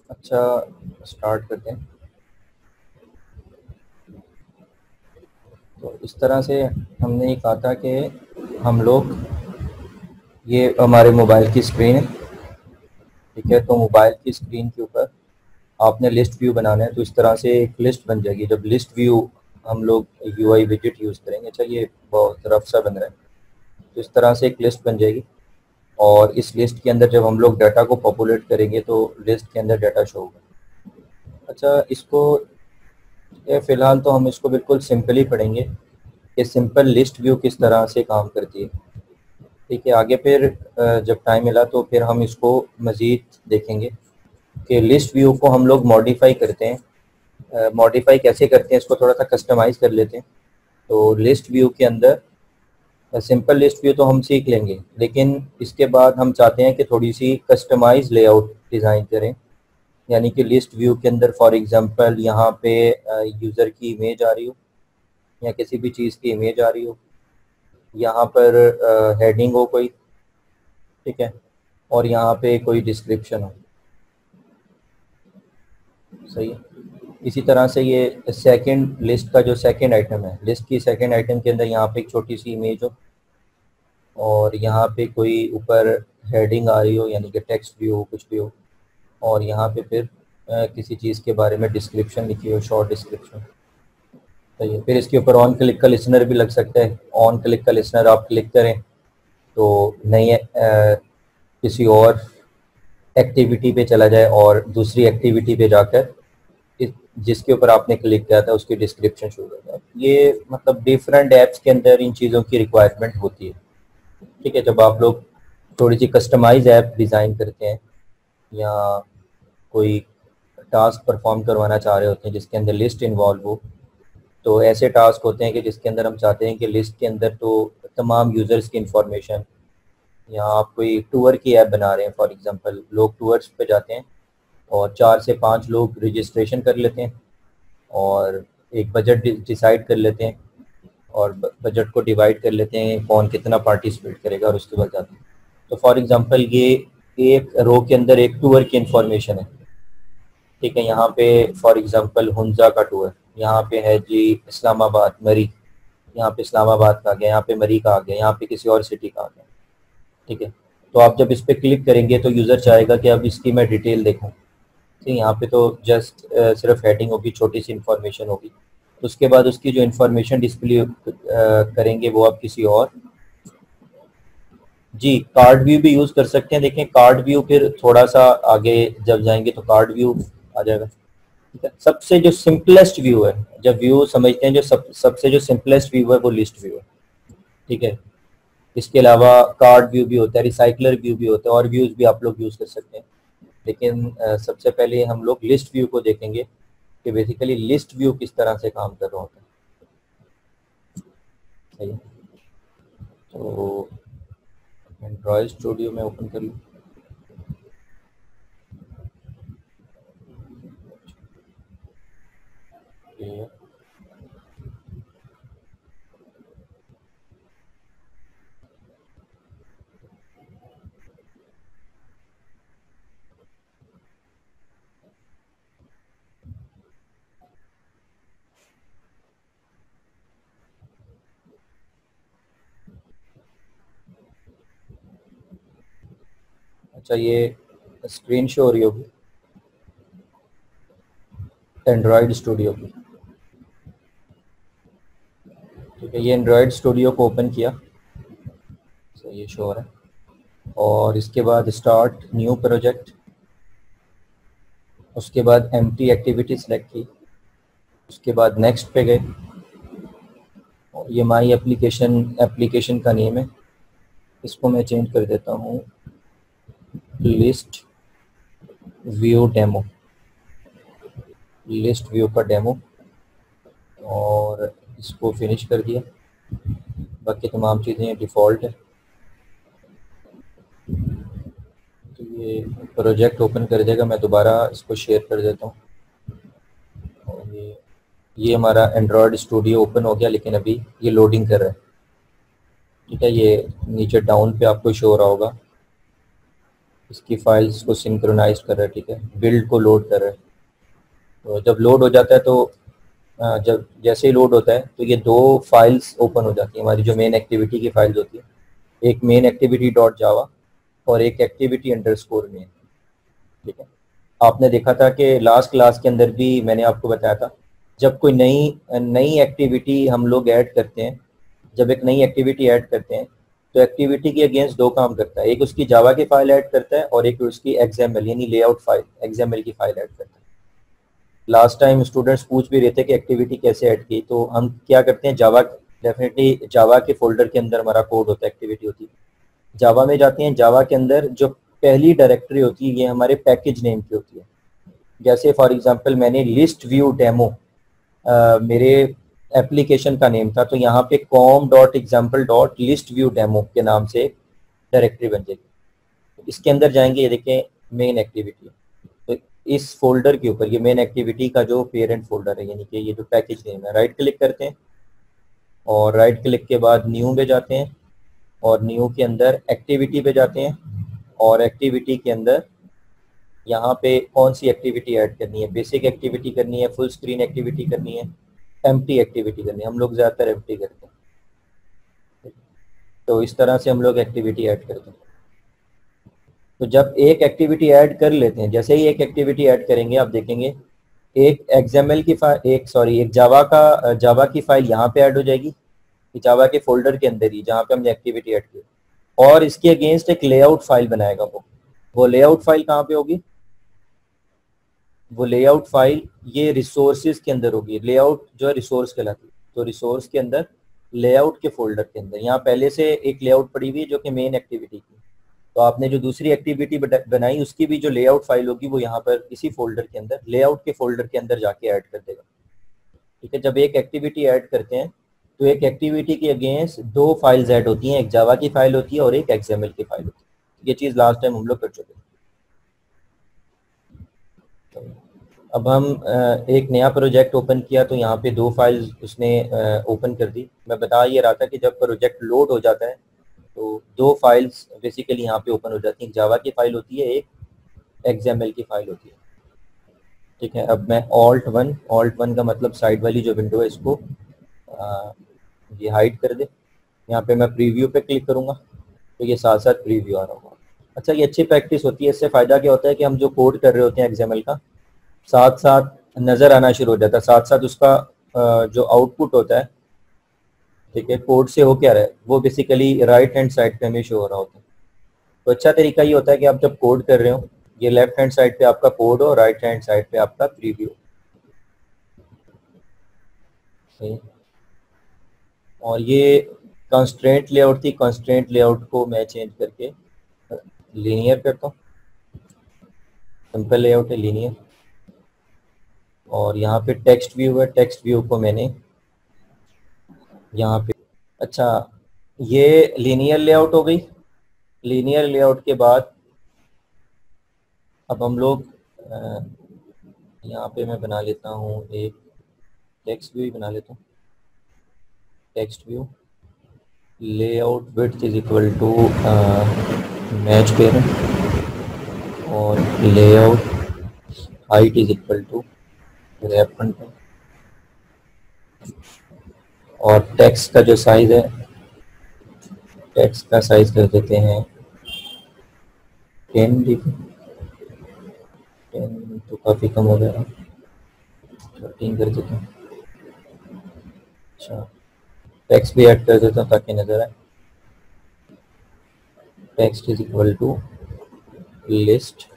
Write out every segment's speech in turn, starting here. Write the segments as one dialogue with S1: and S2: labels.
S1: अच्छा, स्टार्ट करते हैं। तो इस तरह से हमने ये कहा था कि हम लोग, ये हमारे मोबाइल की स्क्रीन है, ठीक है। तो मोबाइल की स्क्रीन के ऊपर आपने लिस्ट व्यू बनाना है। तो इस तरह से एक लिस्ट बन जाएगी। जब लिस्ट व्यू हम लोग यूआई विजेट यूज़ करेंगे, अच्छा ये बहुत रफ सा बन रहा है, तो इस तरह से एक लिस्ट बन जाएगी। और इस लिस्ट के अंदर जब हम लोग डाटा को पॉपुलेट करेंगे तो लिस्ट के अंदर डाटा शो होगा। अच्छा, इसको फ़िलहाल तो हम इसको बिल्कुल सिंपल ही पढ़ेंगे कि सिंपल लिस्ट व्यू किस तरह से काम करती है, ठीक है। आगे फिर जब टाइम मिला तो फिर हम इसको मज़ीद देखेंगे कि लिस्ट व्यू को हम लोग मॉडिफाई करते हैं। मॉडिफाई कैसे करते हैं, इसको थोड़ा सा कस्टमाइज़ कर लेते हैं। तो लिस्ट व्यू के अंदर सिंपल लिस्ट व्यू तो हम सीख लेंगे, लेकिन इसके बाद हम चाहते हैं कि थोड़ी सी कस्टमाइज लेआउट डिज़ाइन करें। यानी कि लिस्ट व्यू के अंदर फॉर एग्जांपल यहाँ पे यूज़र की इमेज आ रही हो, या किसी भी चीज़ की इमेज आ रही हो, यहाँ पर हेडिंग हो कोई, ठीक है, और यहाँ पे कोई डिस्क्रिप्शन हो, सही है। इसी तरह से ये सेकंड लिस्ट का जो सेकंड आइटम है, लिस्ट की सेकंड आइटम के अंदर यहाँ पे एक छोटी सी इमेज हो, और यहाँ पे कोई ऊपर हेडिंग आ रही हो, यानी कि टेक्स्ट भी हो, कुछ भी हो, और यहाँ पे फिर किसी चीज़ के बारे में डिस्क्रिप्शन लिखी हो, शॉर्ट डिस्क्रिप्शन। तो ये फिर इसके ऊपर ऑन क्लिक का लिसनर भी लग सकता है। ऑन क्लिक का लिसनर आप क्लिक करें तो नई किसी और एक्टिविटी पे चला जाए, और दूसरी एक्टिविटी पे जाकर जिसके ऊपर आपने क्लिक किया था उसकी डिस्क्रिप्शन शुरू हो जाए। ये मतलब डिफरेंट ऐप्स के अंदर इन चीज़ों की रिक्वायरमेंट होती है, ठीक है। जब आप लोग थोड़ी सी कस्टमाइज ऐप डिज़ाइन करते हैं, या कोई टास्क परफॉर्म करवाना चाह रहे होते हैं जिसके अंदर लिस्ट इन्वॉल्व हो, तो ऐसे टास्क होते हैं कि जिसके अंदर हम चाहते हैं कि लिस्ट के अंदर तो तमाम यूज़र्स की इंफॉर्मेशन, या आप कोई टूर की ऐप बना रहे हैं, फॉर एग्जांपल लोग टूर्स पे जाते हैं और 4 से 5 लोग रजिस्ट्रेशन कर लेते हैं, और एक बजट डिसाइड कर लेते हैं, और बजट को डिवाइड कर लेते हैं कौन कितना पार्टिसिपेट करेगा, और उसके बाद जाते हैं। तो फॉर एग्जांपल ये एक रो के अंदर एक टूर की इंफॉर्मेशन है, ठीक है। यहाँ पे फॉर एग्जांपल हुंजा का टूर, यहाँ पे है जी इस्लामाबाद मरी, यहाँ पे इस्लामाबाद का आ गया, यहाँ पे मरी का आ गया, यहाँ पे किसी और सिटी का आ गया, ठीक है। तो आप जब इस पर क्लिक करेंगे तो यूज़र चाहेगा कि अब इसकी मैं डिटेल देखूँ, ठीक है। यहाँ पे तो जस्ट सिर्फ हेडिंग होगी, छोटी सी इन्फॉर्मेशन होगी। तो उसके बाद उसकी जो इन्फॉर्मेशन डिस्प्ले करेंगे वो आप किसी और, जी कार्ड व्यू भी यूज़ कर सकते हैं। देखें कार्ड व्यू फिर थोड़ा सा आगे जब जाएंगे तो कार्ड व्यू आ जाएगा, ठीक है। सबसे जो सिंपलेस्ट व्यू है, जब व्यू समझते हैं, जो सबसे जो सिंपलेस्ट व्यू है वो लिस्ट व्यू है, ठीक है। इसके अलावा कार्ड व्यू भी होता है, रिसाइकलर व्यू भी होता है, और व्यूज़ भी आप लोग यूज़ कर सकते हैं। लेकिन सबसे पहले हम लोग लिस्ट व्यू को देखेंगे कि बेसिकली लिस्ट व्यू किस तरह से काम कर रहा होता है, सही है। तो एंड्रॉयड स्टूडियो में ओपन कर लूँ। ये अच्छा, ये स्क्रीन शो हो रही होगी एंड्रॉयड स्टूडियो की, ठीक है। ये एंड्रॉयड स्टूडियो को ओपन किया, तो ये शो हो रहा है। और इसके बाद स्टार्ट न्यू प्रोजेक्ट, उसके बाद एम्प्टी एक्टिविटी सेलेक्ट की, उसके बाद नेक्स्ट पे गए। और ये माई एप्लीकेशन, एप्लीकेशन का नेम है, इसको मैं चेंज कर देता हूँ list view demo, list view का डेमो, और इसको फिनिश कर दिया। बाकी तमाम चीज़ें डिफ़ॉल्ट है। तो ये प्रोजेक्ट ओपन कर देगा, मैं दोबारा इसको शेयर कर देता हूँ। और ये हमारा एंड्रॉयड स्टूडियो ओपन हो गया, लेकिन अभी ये लोडिंग कर रहा है, ठीक है। ये नीचे डाउन पे आपको शो हो रहा होगा इसकी फाइल्स को सिंक्रोनाइज कर रहा है, ठीक है, बिल्ड को लोड कर रहा है। तो जब लोड हो जाता है तो जब जैसे ही लोड होता है तो ये दो फाइल्स ओपन हो जाती है, हमारी जो मेन एक्टिविटी की फाइल्स होती है, एक मेन एक्टिविटी डॉट जावा और एक एक्टिविटी अंडरस्कोर मेन, ठीक है। आपने देखा था कि लास्ट क्लास के अंदर भी मैंने आपको बताया था, जब कोई नई नई एक्टिविटी हम लोग ऐड करते हैं, जब एक नई एक्टिविटी ऐड करते हैं तो एक्टिविटी के अगेंस्ट दो काम करता है, एक उसकी जावा की फाइल ऐड करता है और एक उसकी एक्सएमएल यानी लेआउट फाइल एक्सएमएल की फाइल ऐड करता है। लास्ट टाइम स्टूडेंट्स पूछ भी रहे थे कि एक्टिविटी कैसे ऐड की, तो हम क्या करते हैं, जावा, डेफिनेटली जावा के फोल्डर के अंदर हमारा कोड होता है, एक्टिविटी होती है, जावा में जाते हैं, जावा के अंदर जो पहली डायरेक्टरी होती है ये हमारे पैकेज नेम की होती है। जैसे फॉर एग्जांपल मैंने लिस्ट व्यू डेमो मेरे एप्लीकेशन का नेम था, तो यहाँ पे com.example.listviewdemo के नाम से डायरेक्टरी बन जाएगी। इसके अंदर जाएंगे, ये देखें मेन एक्टिविटी, तो इस फोल्डर के ऊपर ये मेन एक्टिविटी का जो पेरेंट फोल्डर है यानी कि ये जो पैकेज नेम है, राइट क्लिक करते हैं और राइट क्लिक के बाद न्यू पे जाते हैं और न्यू के अंदर एक्टिविटी पे जाते हैं और एक्टिविटी के अंदर यहाँ पे कौन सी एक्टिविटी ऐड करनी है, बेसिक एक्टिविटी करनी है, फुल स्क्रीन एक्टिविटी करनी है, एम्प्टी एक्टिविटी करनी है, हम लोग ज़्यादातर एम्प्टी करते हैं। तो इस तरह से हम लोग एक्टिविटी ऐड करते हैं। तो जब एक एक्टिविटी ऐड कर लेते हैं, जैसे ही एक एक्टिविटी ऐड करेंगे आप देखेंगे एक एक्सएमएल की फाइल एक जावा की फाइल यहाँ पे ऐड हो जाएगी, जावा के फोल्डर के अंदर ही जहाँ पे हमने एक्टिविटी ऐड की, और इसके अगेंस्ट एक लेआउट फाइल बनाएगा वो लेआउट फाइल कहाँ पे होगी, वो लेआउट फाइल ये रिसोर्सेज के अंदर होगी। लेआउट जो है रिसोर्स कहलाती है, तो रिसोर्स के अंदर लेआउट के फोल्डर के अंदर यहाँ पहले से एक लेआउट पड़ी हुई है जो कि मेन एक्टिविटी की, तो आपने जो दूसरी एक्टिविटी बनाई उसकी भी जो लेआउट फाइल होगी वो यहाँ पर इसी फोल्डर के अंदर लेआउट के फोल्डर के अंदर जाके ऐड कर देगा, ठीक है। जब एक एक्टिविटी ऐड करते हैं तो एक एक्टिविटी के अगेंस्ट दो फाइल्स ऐड होती हैं, एक जावा की फाइल होती है और एक एक्सएमएल की फाइल होती है। ये चीज़ लास्ट टाइम हम लोग कर चुके हैं। अब हम एक नया प्रोजेक्ट ओपन किया तो यहाँ पे दो फाइल्स उसने ओपन कर दी। मैं बता ये रहा था कि जब प्रोजेक्ट लोड हो जाता है तो दो फाइल्स बेसिकली यहाँ पे ओपन हो जाती हैं, जावा की फाइल होती है, एक एक्सएमएल की फाइल होती है, ठीक है। अब मैं ऑल्ट वन का मतलब साइड वाली जो विंडो है इसको ये हाइड कर दे। यहाँ पे मैं प्रीव्यू पे क्लिक करूँगा तो ये साथ साथ प्रीव्यू आ रहा होगा। अच्छा, ये अच्छी प्रैक्टिस होती है, इससे फ़ायदा क्या होता है कि हम जो कोड कर रहे होते हैं एक्सएमएल का साथ साथ नज़र आना शुरू हो जाता है, साथ साथ उसका जो आउटपुट होता है, ठीक है, कोड से हो क्या रहा है वो बेसिकली राइट हैंड साइड पे हमें शो हो रहा होता है। तो अच्छा तरीका ये होता है कि आप जब कोड कर रहे हो ये लेफ्ट हैंड साइड पे आपका कोड हो, राइट हैंड साइड पे आपका प्रीव्यू। और ये कंस्ट्रेंट लेआउट थी, कंस्ट्रेंट लेआउट को मैं चेंज करके लीनियर करता हूँ, सिंपल लेआउट है लीनियर। और यहाँ पे टेक्स्ट व्यू है, टेक्स्ट व्यू को मैंने यहाँ पे, अच्छा ये लीनियर लेआउट हो गई। लीनियर लेआउट के बाद अब हम लोग यहाँ पे मैं बना लेता हूँ एक टेक्स्ट व्यू ही बना लेता हूँ। Text view layout width is equal to match parent और layout height is equal to wrap content, और टेक्स्ट का जो साइज है टेक्स्ट का साइज कर देते हैं 10 dp, 10 तो काफ़ी कम हो गया, 13 कर देते हैं। अच्छा, टेक्स्ट भी ऐड कर देता हूँ ताकि नजर आए। Text is equal to list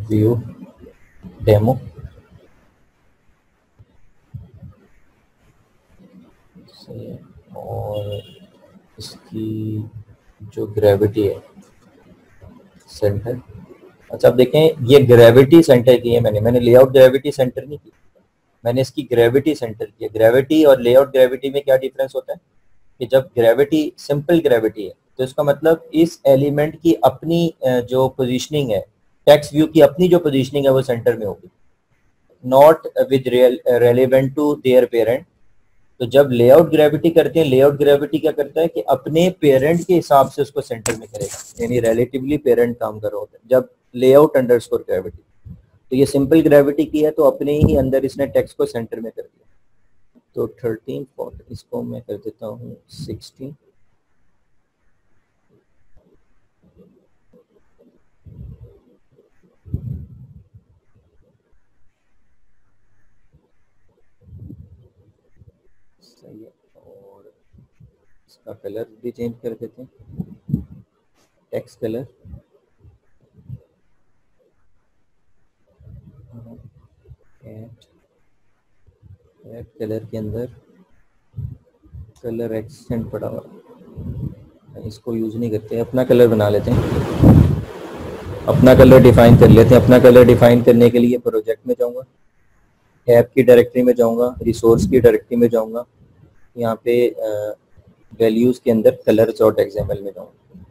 S1: view demo, और इसकी जो ग्रेविटी है सेंटर, अच्छा अब देखें ये ग्रेविटी सेंटर की है, मैंने लेआउट ग्रेविटी सेंटर नहीं की, मैंने इसकी ग्रेविटी सेंटर की है। ग्रेविटी और लेआउट ग्रेविटी में क्या डिफरेंस होता है कि जब ग्रेविटी सिंपल ग्रेविटी है तो इसका मतलब इस एलिमेंट की अपनी जो पोजीशनिंग है, टेक्स्ट व्यू की अपनी जो पोजीशनिंग है वो सेंटर में होगी, not with relevant to their parent. तो जब लेआउट ग्रेविटी करते हैं, लेआउट ग्रेविटी क्या करता है कि अपने पेरेंट के हिसाब से उसको सेंटर में करेगा, यानी रिलेटिवली पेरेंट काम कर रहा होता है जब लेआउट अंडरस्कोर ग्रेविटी। तो ये सिंपल ग्रेविटी की है, तो अपने ही अंदर इसने टेक्स्ट को सेंटर में कर दिया। तो 13 40 इसको मैं कर देता हूँ 16। सही है, और इसका कलर भी चेंज कर देते हैं, टेक्स्ट कलर एड कलर के अंदर कलर एक्सेंट पड़ा हुआ, इसको यूज़ नहीं करते, अपना कलर बना लेते हैं, अपना कलर डिफाइन कर लेते हैं। अपना कलर डिफाइन करने के लिए प्रोजेक्ट में जाऊंगा, ऐप की डायरेक्टरी में जाऊंगा, रिसोर्स की डायरेक्टरी में जाऊंगा, यहाँ पे वैल्यूज़ के अंदर कलर डॉट एक्सएमएल में जाऊंगा।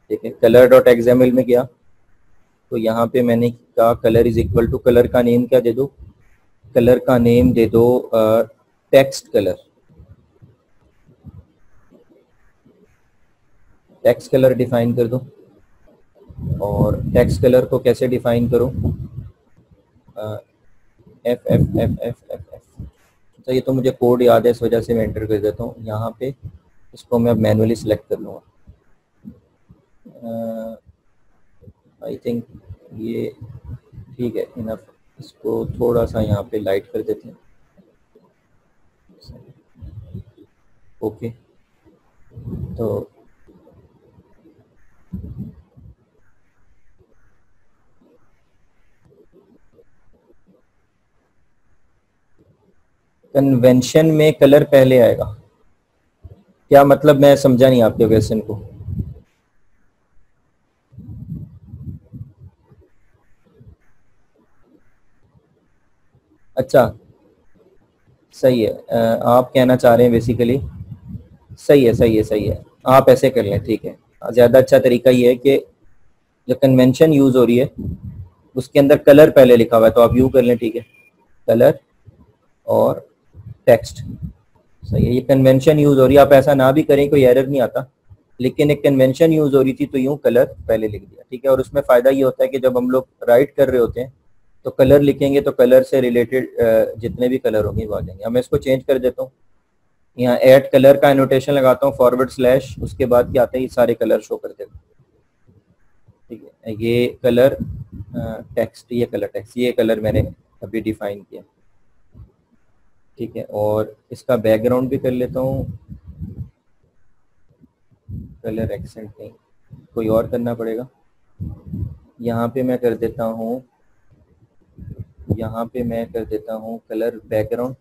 S1: ठीक है, कलर डॉट एक्सएमएल में गया तो यहाँ पे मैंने कहा colour is equal to, colour का नेम क्या दे दो, कलर का नेम दे दो text colour. Text colour define कर दो, और टेक्स्ट कलर को कैसे डिफाइन करो, F F F F F F. अच्छा, ये तो मुझे कोड याद है, इस वजह से मैं एंटर कर देता हूँ यहाँ पे, इसको मैं अब मैनुअली सिलेक्ट कर लूँगा। आई थिंक ये ठीक है, इनफ। इसको थोड़ा सा यहाँ पे लाइट कर देते हैं। ओके, तो कन्वेंशन में कलर पहले आएगा, क्या मतलब, मैं समझा नहीं आपके क्वेश्चन को। अच्छा, सही है, आप कहना चाह रहे हैं बेसिकली, सही है सही है सही है, आप ऐसे कर लें, ठीक है। ज़्यादा अच्छा तरीका ये है कि जो कन्वेंशन यूज़ हो रही है उसके अंदर कलर पहले लिखा हुआ है, तो आप यूँ कर लें, ठीक है, कलर और टेक्स्ट। सही है, ये कन्वेंशन यूज़ हो रही है, आप ऐसा ना भी करें कोई एरर नहीं आता, लेकिन एक कन्वेंशन यूज़ हो रही थी तो यूँ कलर पहले लिख दिया, ठीक है। और उसमें फ़ायदा ये होता है कि जब हम लोग राइट कर रहे होते हैं तो कलर लिखेंगे तो कलर से रिलेटेड जितने भी कलर होंगे वो आ जाएंगे। अब मैं इसको चेंज कर देता हूँ, यहाँ ऐड कलर का एनोटेशन लगाता हूँ /, उसके बाद क्या आता है, ये सारे कलर शो कर देगा, ठीक है। ये कलर टेक्स्ट, ये कलर टेक्स्ट, ये कलर मैंने अभी डिफाइन किया, ठीक है। और इसका बैकग्राउंड भी कर लेता हूँ, कलर एक्सेंट नहीं, कोई और करना पड़ेगा। यहाँ पे मैं कर देता हूँ, यहाँ पे मैं कर देता हूँ colour background,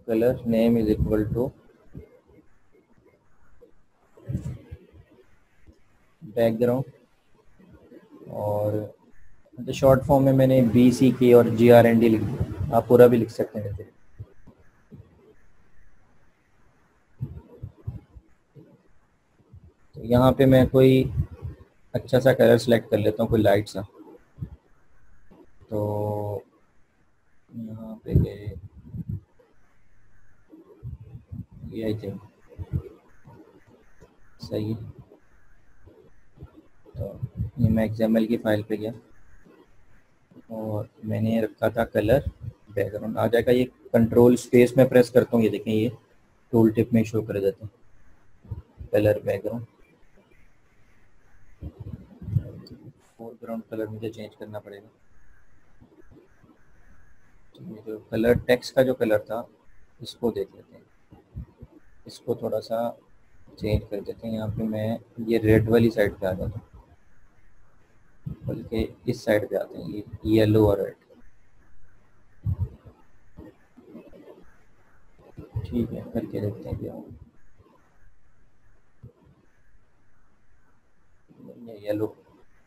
S1: colour name is equal to background, और तो शॉर्ट फॉर्म में मैंने BCK और GRND लिख दिया, आप पूरा भी लिख सकते हैं वैसे। तो यहाँ पे मैं कोई अच्छा सा कलर सेलेक्ट कर लेता हूँ, कोई लाइट सा, तो यहाँ पे ये आई थिंक सही है। तो ये मैं XML की फाइल पे गया और मैंने रखा था कलर बैकग्राउंड, आ जाएगा ये, कंट्रोल स्पेस में प्रेस करता हूँ, ये देखें ये टूल टिप में शो कर देते हैं कलर बैकग्राउंड। फोरग्राउंड कलर मुझे चेंज करना पड़ेगा, तो जो कलर टेक्स्ट का जो कलर था इसको देख लेते हैं, इसको थोड़ा सा चेंज कर देते हैं। यहाँ पे मैं ये रेड वाली साइड पे आ जाता हूँ, बल्कि इस साइड पे आते हैं, ये येलो और रेड, ठीक है, करके देखते हैं क्या होगा। ये येलो,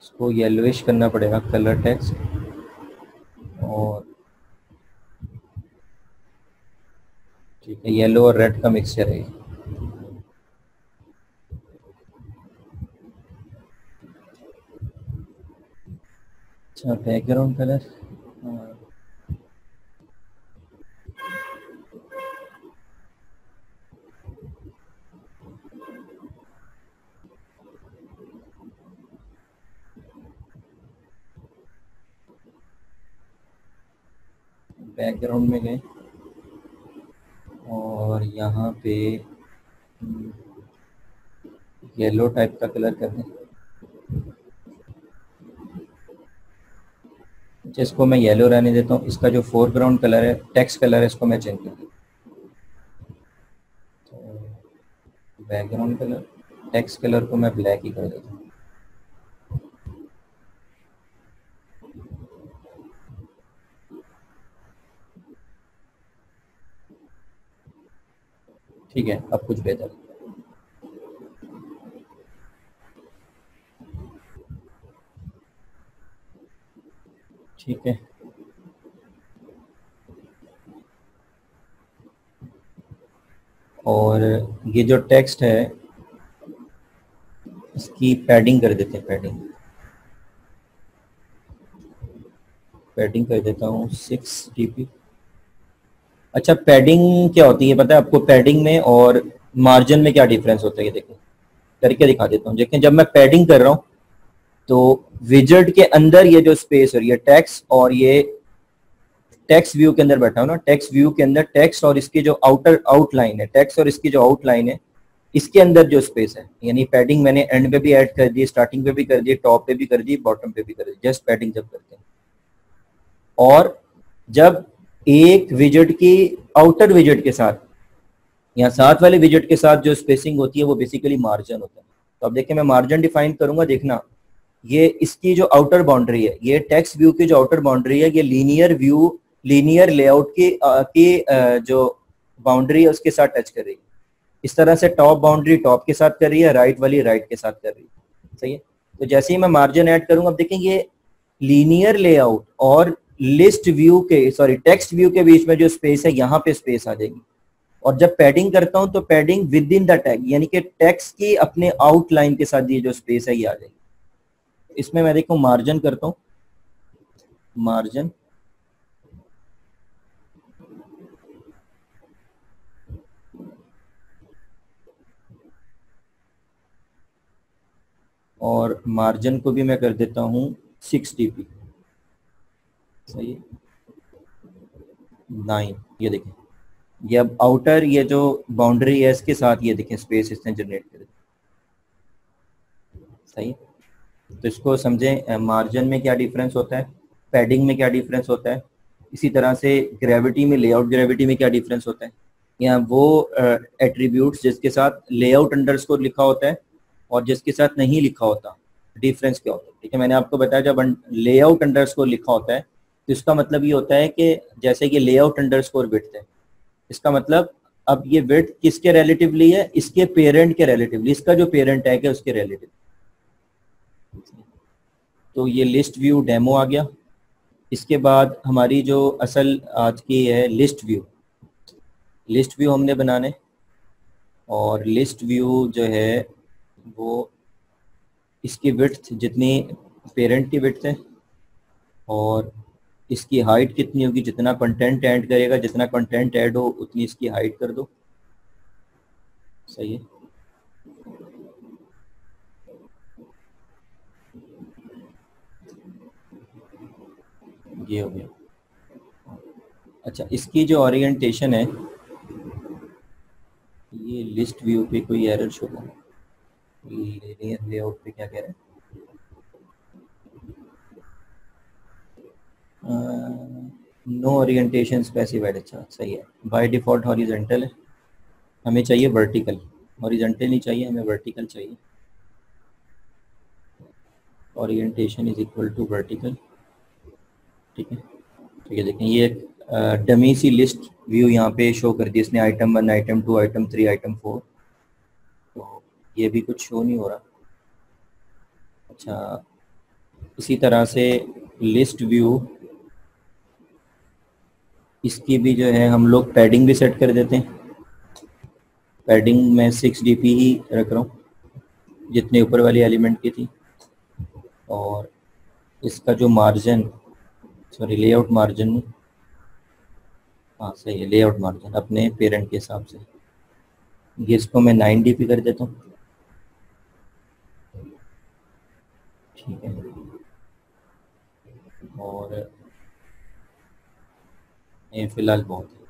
S1: इसको येलोइश करना पड़ेगा कलर टेक्स्ट, और ठीक है, येलो और रेड का मिक्सचर है। अच्छा, बैकग्राउंड कलर, बैकग्राउंड में गए और यहाँ पे येलो टाइप का कलर कर दें, जिसको मैं येलो रहने देता हूँ। इसका जो फोरग्राउंड कलर है, टेक्स्ट कलर है, इसको मैं चेंज कर देता हूँ। बैकग्राउंड कलर, टेक्स्ट कलर को मैं ब्लैक ही कर देता हूँ। ठीक है, अब कुछ बेहतर। ठीक है, और ये जो टेक्स्ट है इसकी पैडिंग कर देते हैं, पैडिंग कर देता हूँ 6 dp। अच्छा, पैडिंग क्या होती है पता है आपको? पैडिंग में और मार्जिन में क्या डिफरेंस होता है, ये देखो करके दिखा देता हूँ। देखें, जब मैं पैडिंग कर रहा हूँ तो विजट के अंदर ये जो स्पेस हो रही है टेक्स्ट, और ये टेक्स्ट व्यू के अंदर बैठा हूँ ना, टेक्स्ट व्यू के अंदर टेक्स्ट और इसकी जो आउटर आउटलाइन है, टेक्स्ट और इसकी जो आउटलाइन है, इसके अंदर जो स्पेस है, यानी पैडिंग मैंने एंड पे भी ऐड कर दी, स्टार्टिंग पे भी कर दी, टॉप पे भी कर दी, बॉटम पे भी कर दी, जस्ट पैडिंग जब करते हैं। और जब एक विजेट की आउटर विजेट के साथ या साथ वाले विजेट के साथ जो स्पेसिंग होती है वो बेसिकली मार्जिन होता है। तो अब देखिए मैं मार्जिन डिफाइन करूंगा, देखना ये इसकी जो आउटर बाउंड्री है, ये टेक्स्ट व्यू की जो आउटर बाउंड्री है, ये लीनियर व्यू, लीनियर लेआउट की जो बाउंड्री है उसके साथ टच कर रही है। इस तरह से टॉप बाउंड्री टॉप के साथ कर रही है, राइट वाली राइट के साथ कर रही है। सही है। तो जैसे ही मैं मार्जिन ऐड करूंगा, अब देखेंगे ये लीनियर लेआउट और लिस्ट व्यू के, सॉरी टेक्स्ट व्यू के बीच में जो स्पेस है, यहाँ पे स्पेस आ जाएगी। और जब पैडिंग करता हूं तो padding with in the tag, यानी कि टेक्स्ट की अपने आउटलाइन के साथ ये जो स्पेस है ये आ जाएगी। इसमें मैं देखो मार्जिन करता हूँ, मार्जिन, और मार्जिन को भी मैं कर देता हूँ 6 dp। सही है, 9। ये देखें, ये अब आउटर ये जो बाउंड्री है इसके साथ ये देखें स्पेस इसने जनरेट कर दी। सही है। तो इसको समझें, मार्जिन में क्या डिफरेंस होता है, पैडिंग में क्या डिफरेंस होता है, इसी तरह से ग्रेविटी में, लेआउट ग्रेविटी में क्या डिफरेंस होता है, या वो एट्रीब्यूट्स जिसके साथ लेआउट अंडरस्कोर लिखा होता है और जिसके साथ नहीं लिखा होता, डिफरेंस क्या होता है। ठीक है, मैंने आपको बताया जब लेआउट अंडरस्कोर लिखा होता है तो इसका मतलब ये होता है कि जैसे कि लेआउट अंडरस्कोर विड्थ है, इसका मतलब अब ये विड्थ किसके रिलेटिवली है, इसके पेरेंट के रिलेटिवली, इसका जो पेरेंट है कि उसके रिलेटिव। तो ये लिस्ट व्यू डेमो आ गया। इसके बाद हमारी जो असल आज की है लिस्ट व्यू, लिस्ट व्यू हमने बनाने, और लिस्ट व्यू जो है वो इसकी विड्थ जितनी पेरेंट की विड्थ है, और इसकी हाइट कितनी होगी, जितना कंटेंट ऐड करेगा, जितना कंटेंट ऐड हो उतनी इसकी हाइट कर दो। सही है। ये हो गया। अच्छा, इसकी जो ओरिएंटेशन है, ये लिस्ट व्यू पे कोई एरर शो कर रहा है, लीनियर लेआउट पे क्या कह रहा है, नो ओरिएंटेशन स्पेसिफाइड। अच्छा सही है, बाय डिफॉल्ट हॉरिजॉन्टल है, हमें चाहिए वर्टिकल, हॉरिजॉन्टल नहीं चाहिए, हमें वर्टिकल चाहिए। Orientation is equal to vertical. ठीक है। ठीक है, देखें ये एक डमी सी लिस्ट व्यू यहाँ पे शो कर दी इसने, आइटम 1, आइटम 2, आइटम 3, आइटम 4। तो ये भी कुछ शो नहीं हो रहा। अच्छा, इसी तरह से लिस्ट व्यू, इसकी भी जो है हम लोग पैडिंग भी सेट कर देते हैं। पैडिंग में 6 dp ही रख रहा हूँ जितने ऊपर वाली एलिमेंट की थी, और इसका जो मार्जिन, सॉरी लेआउट मार्जिन, हाँ सही है, लेआउट मार्जिन अपने पेरेंट के हिसाब से, ये इसको मैं 9 dp कर देता हूँ। ठीक है, और ये फिलहाल बहुत है।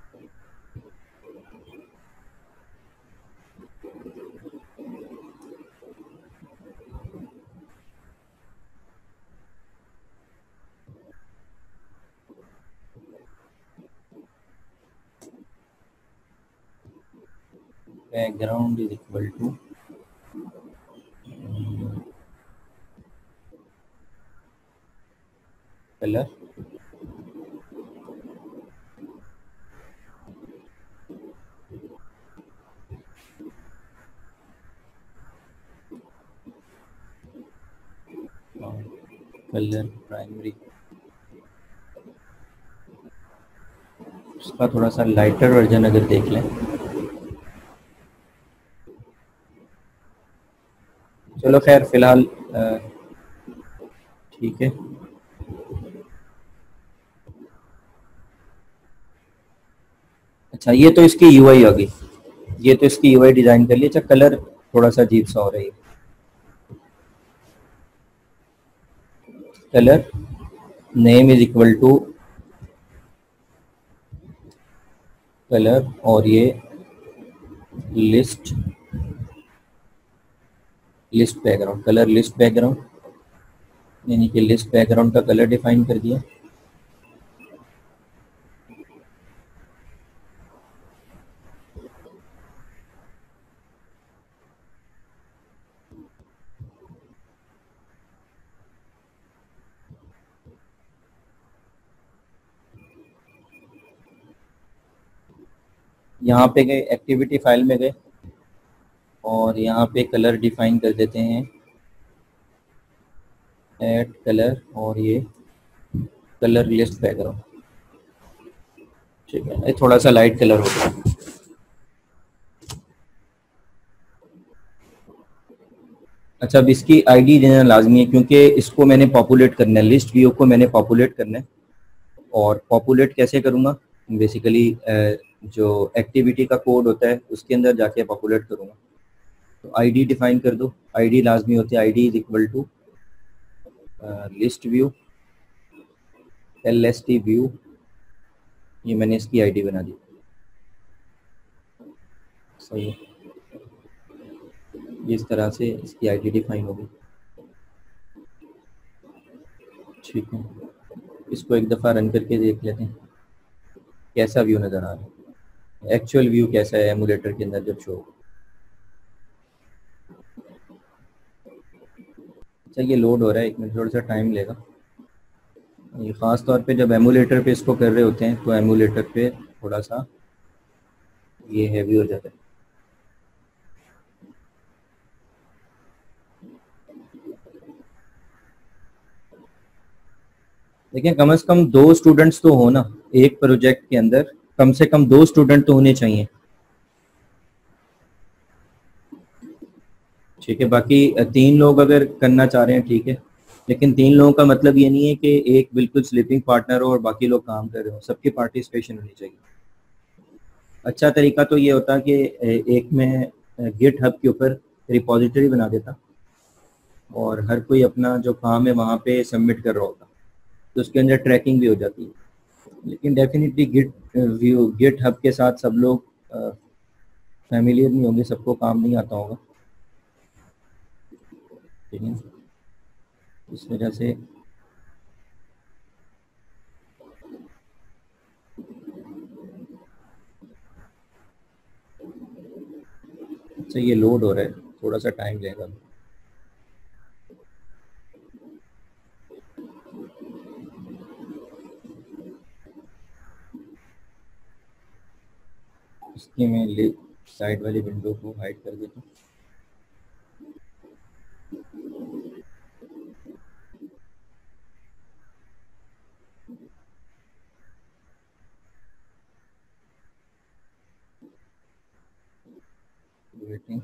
S1: Background is equal to colour colour primary. उसका थोड़ा सा लाइटर वर्जन अगर देख लें, चलो खैर फिलहाल ठीक है। अच्छा ये तो इसकी यूआई आ गई, ये तो इसकी यूआई डिजाइन कर ली। अच्छा कलर थोड़ा सा अजीब सा हो रहा है। Colour name is equal to colour और ये list background, colour list background, यानी कि लिस्ट बैकग्राउंड का कलर डिफाइन कर दिया। यहाँ पे गए एक्टिविटी फाइल में गए और यहाँ पे कलर डिफाइन कर देते हैं, ऐड कलर और ये कलर लिस्ट बैकग्राउंड। ठीक है, ये थोड़ा सा लाइट कलर हो गया। अच्छा अब इसकी आईडी देना लाजमी है क्योंकि इसको मैंने पॉपुलेट करना है, लिस्ट व्यू को मैंने पॉपुलेट करना है। और पॉपुलेट कैसे करूँगा, बेसिकली जो एक्टिविटी का कोड होता है उसके अंदर जाके पॉपुलेट करूँगा। तो आईडी डिफाइन कर दो, आईडी लाजमी होती है। ID is equal to list view LST view, ये मैंने इसकी आईडी बना दी। सही है, इस तरह से इसकी आईडी डिफाइन होगी। ठीक है, इसको एक दफ़ा रन करके देख लेते हैं कैसा व्यू नज़र आ रहा है, एक्चुअल व्यू कैसा है एमुलेटर के अंदर जब शो। अच्छा ये लोड हो रहा है, एक मिनट, थोड़ा सा टाइम लेगा। ये ख़ास तौर पे जब एमुलेटर पे इसको कर रहे होते हैं तो एमुलेटर पे थोड़ा सा ये हैवी हो जाता है। लेकिन कम से कम 2 स्टूडेंट्स तो हो ना एक प्रोजेक्ट के अंदर, कम से कम 2 स्टूडेंट तो होने चाहिए। ठीक है, बाकी 3 लोग अगर करना चाह रहे हैं ठीक है, लेकिन 3 लोगों का मतलब ये नहीं है कि एक बिल्कुल स्लीपिंग पार्टनर हो और बाकी लोग काम कर रहे हो, सबकी पार्टिसिपेशन होनी चाहिए। अच्छा तरीका तो ये होता कि एक में गिट हब के ऊपर रिपॉजिटरी बना देता और हर कोई अपना जो काम है वहाँ पे सबमिट कर रहा होता, तो उसके अंदर ट्रैकिंग भी हो जाती है। लेकिन डेफिनेटली गिट हब के साथ सब लोग फैमिलियर नहीं होंगे, सबको काम नहीं आता होगा। ठीक है, इस वजह से अच्छा ये लोड हो रहा है, थोड़ा सा टाइम लेगा। इसकी मैं साइड वाली विंडो को हाइड कर देता हूँ। वेटिंग,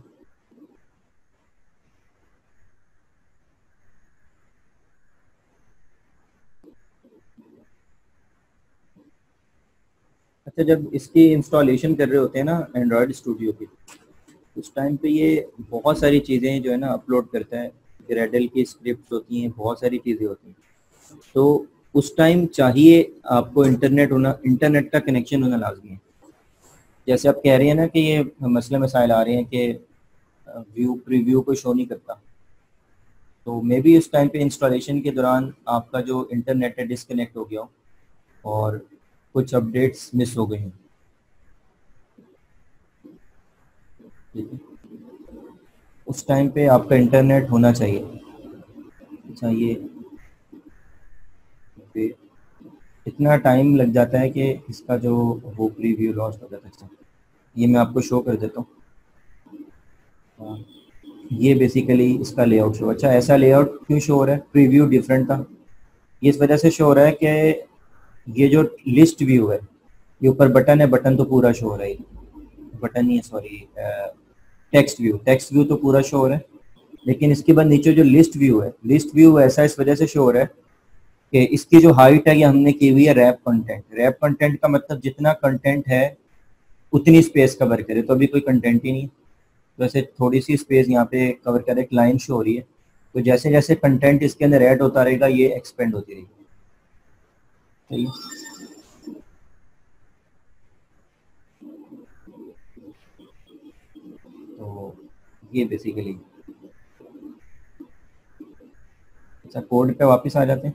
S1: अच्छा जब इसकी इंस्टॉलेशन कर रहे होते हैं ना एंड्रॉयड स्टूडियो की, उस टाइम पे ये बहुत सारी चीज़ें जो है ना अपलोड करता है, ग्रेडल की स्क्रिप्ट होती हैं, बहुत सारी चीज़ें होती हैं। तो उस टाइम चाहिए आपको इंटरनेट का कनेक्शन होना लाजमी है। जैसे आप कह रहे हैं ना कि ये मसले मसाइल आ रहे हैं कि व्यू प्रीव्यू को शो नहीं करता, तो मे बी उस टाइम पे इंस्टॉलेशन के दौरान आपका जो इंटरनेट है डिसकनेक्ट हो गया हो और कुछ अपडेट्स मिस हो गई हैं। ठीक है, उस टाइम पे आपका इंटरनेट होना चाहिए। चाहिए पे इतना टाइम लग जाता है कि इसका जो वो प्रीव्यू लॉस्ट हो जाता है। ये मैं आपको शो कर देता हूँ। हाँ, ये बेसिकली इसका लेआउट शो। अच्छा, ऐसा लेआउट क्यों शो हो रहा है? प्रीव्यू डिफरेंट था। ये इस वजह से शो हो रहा है कि ये जो लिस्ट व्यू है, ये ऊपर बटन है, बटन तो पूरा शो हो रहा है। बटन नहीं है, सॉरी, टेक्स्ट व्यू तो पूरा शो हो रहा है, लेकिन इसके बाद नीचे जो लिस्ट व्यू है, लिस्ट व्यू ऐसा इस वजह से शो हो रहा है कि इसकी जो हाइट है ये हमने की हुई है रैप कंटेंट। रैप कंटेंट का मतलब जितना कंटेंट है उतनी स्पेस कवर करे, तो अभी कोई कंटेंट ही नहीं है, तो ऐसे थोड़ी सी स्पेस यहाँ पे कवर करे, एक लाइन शो हो रही है। तो जैसे जैसे कंटेंट इसके अंदर ऐड होता रहेगा ये एक्सपेंड होती रहेगी। सही है। तो ये बेसिकली। अच्छा, कोड पे वापस आ जाते हैं।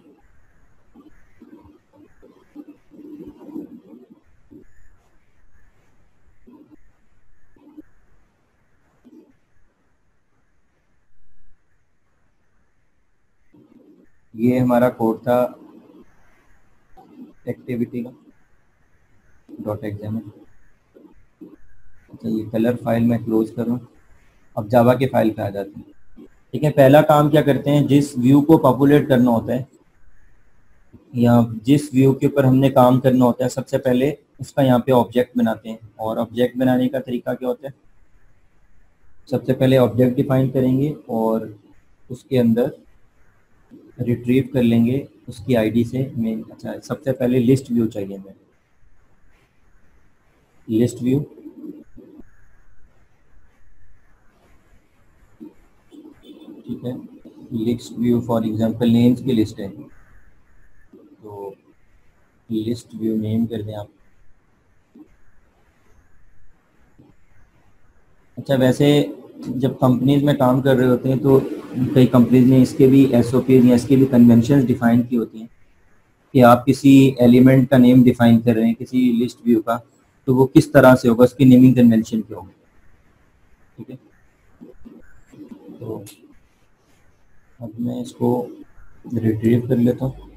S1: ये हमारा कोड था एक्टिविटी का डॉट एग्जाम्पल। अच्छा, ये कलर फाइल मैं क्लोज करूँ। अब जावा के फाइल पे आ जाते हैं। ठीक है, पहला काम क्या करते हैं, जिस व्यू को पॉपुलेट करना होता है या जिस व्यू के ऊपर हमने काम करना होता है, सबसे पहले उसका यहाँ पे ऑब्जेक्ट बनाते हैं। और ऑब्जेक्ट बनाने का तरीका क्या होता है? सबसे पहले ऑब्जेक्ट डिफाइन करेंगे और उसके अंदर रिट्रीव कर लेंगे उसकी आईडी से मेन। अच्छा, सबसे पहले लिस्ट व्यू चाहिए हमें। लिस्ट व्यू, ठीक है। List view for example names की लिस्ट है, तो लिस्ट व्यू नेम कर दें आप। अच्छा, वैसे जब कंपनीज में काम कर रहे होते हैं तो कई कंपनीज ने इसके भी एसओपी या इसके भी कन्वेंशन डिफाइन की होती हैं कि आप किसी एलिमेंट का नेम डिफाइन कर रहे हैं किसी लिस्ट व्यू का, तो वो किस तरह से होगा, उसकी नेमिंग कन्वेंशन क्या होगी। ठीक है, तो अब मैं इसको रिट्रीव कर लेता हूँ।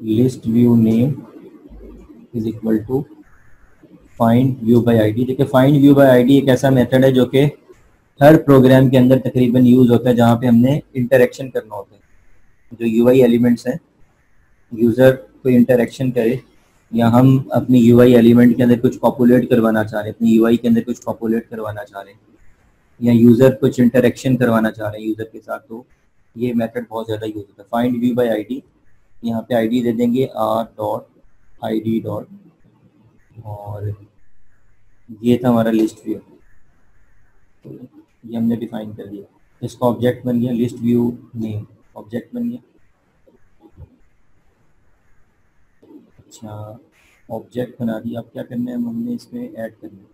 S1: List view name is equal to find view by ID. देखिए, फाइंड व्यू बाय आईडी एक ऐसा मेथड है जो कि हर प्रोग्राम के अंदर तकरीबन यूज होता है जहाँ पे हमने इंटरेक्शन करना होता है। जो यूआई एलिमेंट्स हैं, यूज़र कोई इंटरेक्शन करे या हम अपनी यूआई एलिमेंट के अंदर कुछ पॉपुलेट करवाना चाह रहे हैं, अपनी यूआई के अंदर कुछ पॉपुलेट करवाना चाह रहे हैं, या यूज़र कुछ इंटरेक्शन करवाना चाह रहे हैं यूज़र के साथ, तो ये मेथड बहुत ज़्यादा यूज होता है। फाइंड व्यू बाय आईडी, यहाँ पे आईडी दे देंगे r.id. और ये था हमारा लिस्ट व्यू, तो ये हमने डिफाइन कर दिया। इसका ऑब्जेक्ट बन गया लिस्ट व्यू नेम, ऑब्जेक्ट बन गया। अच्छा, ऑब्जेक्ट बना दिया। अब क्या करना है, हमने इसमें ऐड करना है